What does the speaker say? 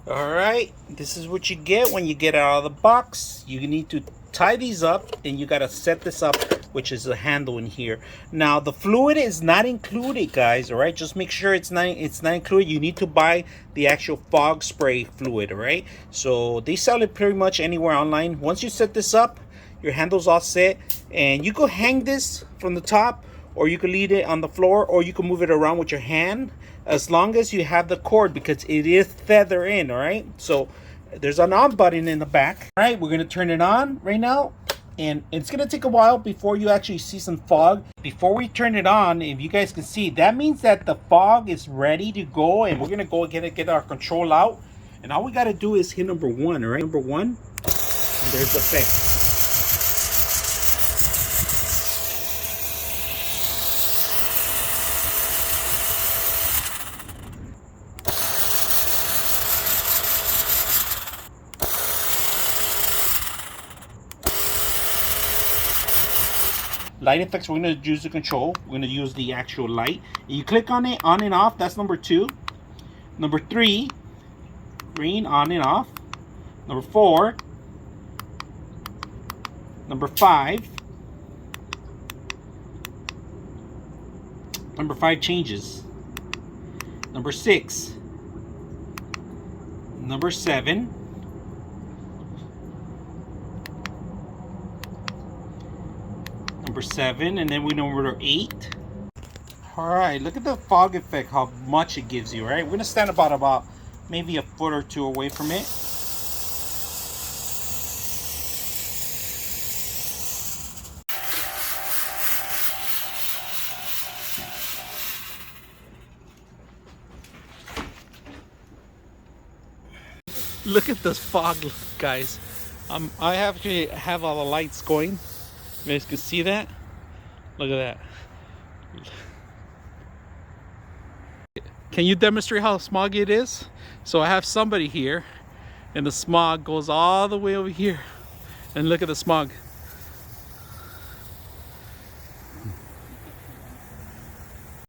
Alright, this is what you get when you get it out of the box. You need to tie these up, and you gotta set this up, which is a handle in here. Now the fluid is not included, guys. All right, just make sure it's not included. You need to buy the actual fog spray fluid. All right, so they sell it pretty much anywhere online. Once you set this up, your handle's all set, and you could hang this from the top, or you could leave it on the floor, or you can move it around with your hand, as long as you have the cord, because it is feather in. All right, so there's an on button in the back. All right, we're gonna turn it on right now, and it's gonna take a while before you actually see some fog. Before we turn it on, if you guys can see, that means that the fog is ready to go, and we're gonna go get our control out, and all we gotta do is hit number one. All right, number one, and there's the effect. Light effects, we're going to use the control. We're going to use the actual light. You click on it, on and off. That's number 2. Number 3, green, on and off. Number 4. Number 5. Number 5 changes. Number 6. Number 7. Number 7, and then we know number 8. All right, look at the fog effect, how much it gives you. Right, we're gonna stand about maybe a foot or two away from it. Look at this fog, guys. I actually have all the lights going. You guys can see that. Look at that. Can you demonstrate how smoggy it is? So I have somebody here, and the smog goes all the way over here, and look at the smog.